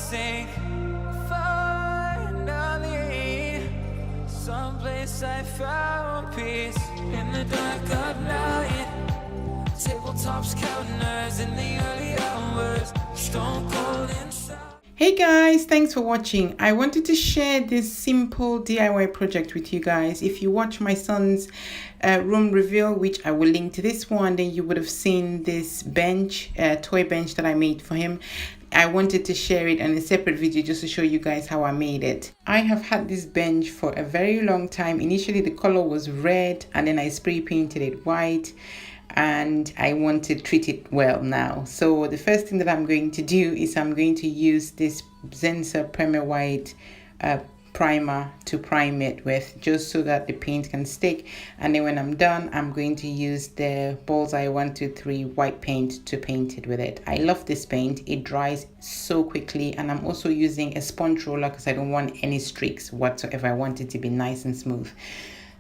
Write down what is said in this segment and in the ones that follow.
sink. Finally, someplace I found peace in the dark of night. Tabletops, counters in the early hours, stone cold inside. Hey guys, thanks for watching. I wanted to share this simple DIY project with you guys. If you watch my son's room reveal, which I will link to this one, then you would have seen this bench, toy bench that I made for him. I wanted to share it in a separate video just to show you guys how I made it. I have had this bench for a very long time. Initially the color was red and then I spray painted it white, and I want to treat it well now. So the first thing that I'm going to do is I'm going to use this Zensa Premier White primer to prime it with, just so that the paint can stick. And then when I'm done, I'm going to use the Bullseye 123 white paint to paint it with it. I love this paint. It dries so quickly, and I'm also using a sponge roller because I don't want any streaks whatsoever. I want it to be nice and smooth.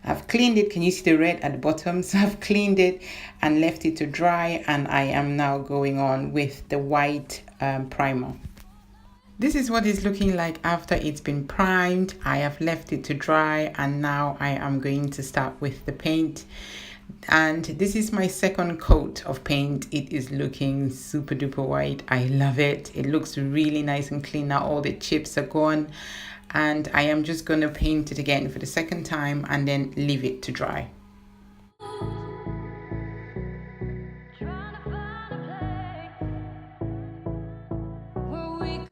I've cleaned it. Can you see the red at the bottom? So I've cleaned it and left it to dry, and I am now going on with the white primer. This is what it's looking like after it's been primed. I have left it to dry, and now I am going to start with the paint. And this is my second coat of paint. It is looking super duper white. I love it. It looks really nice and clean now. All the chips are gone. And I am just going to paint it again for the second time and then leave it to dry.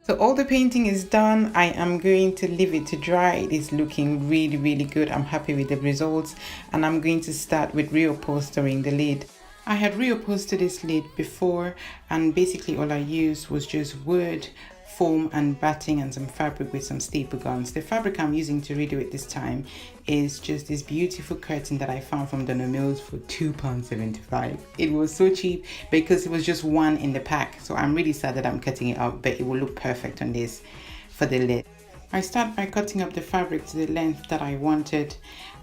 So all the painting is done. I am going to leave it to dry. It is looking really, really good. I'm happy with the results, and I'm going to start with reupholstering the lid. I had reupholstered this lid before, and basically all I used was just wood, foam and batting and some fabric with some staple guns. The fabric I'm using to redo it this time is just this beautiful curtain that I found from Donald Mills for £2.75. It was so cheap because it was just one in the pack. So I'm really sad that I'm cutting it out, but it will look perfect on this for the lid. I start by cutting up the fabric to the length that I wanted,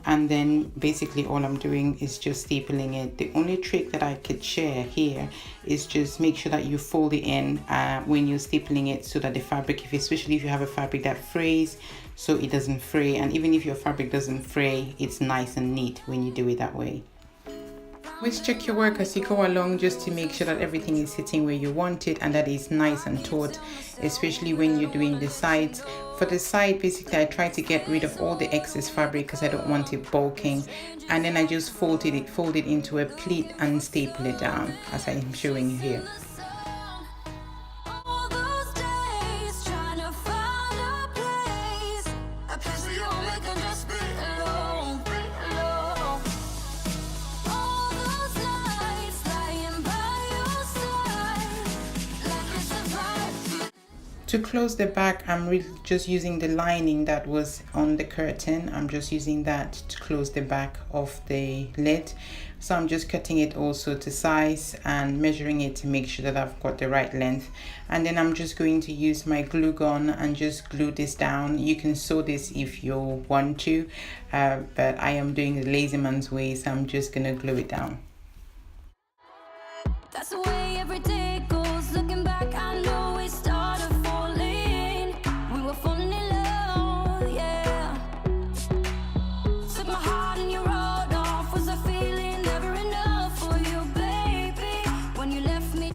and then basically all I'm doing is just stapling it. The only trick that I could share here is just make sure that you fold it in when you're stapling it, so that the fabric, especially if you have a fabric that frays, so it doesn't fray. And even if your fabric doesn't fray, it's nice and neat when you do it that way. Always check your work as you go along, just to make sure that everything is sitting where you want it and that it's nice and taut, especially when you're doing the sides. For the side, basically I try to get rid of all the excess fabric because I don't want it bulking, and then I just fold it into a pleat and staple it down as I am showing you here. To close the back, I'm really just using the lining that was on the curtain. I'm just using that to close the back of the lid. So I'm just cutting it also to size and measuring it to make sure that I've got the right length. And then I'm just going to use my glue gun and just glue this down. You can sew this if you want to, but I am doing the lazy man's way, so I'm just gonna glue it down. That's the way every day goes. Looking back, I know it started.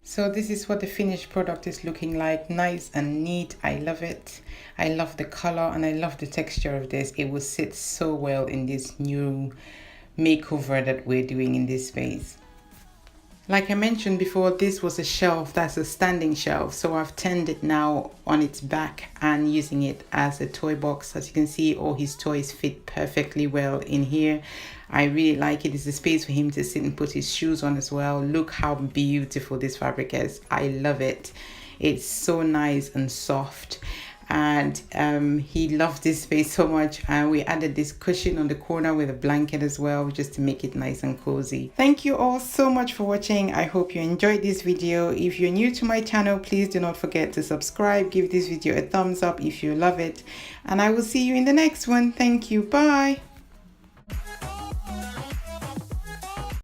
So this is what the finished product is looking like. Nice and neat. I love it. I love the color and I love the texture of this. It will sit so well in this new makeover that we're doing in this space. Like I mentioned before, this was a shelf that's a standing shelf, so I've turned it now on its back and using it as a toy box. As you can see, all his toys fit perfectly well in here. I really like it. It's a space for him to sit and put his shoes on as well. Look how beautiful this fabric is. I love it. It's so nice and soft, and he loved this space so much, and we added this cushion on the corner with a blanket as well, just to make it nice and cozy. Thank you all so much for watching. I hope you enjoyed this video. If you're new to my channel, please do not forget to subscribe. Give this video a thumbs up if you love it, and I will see you in the next one. Thank you. Bye.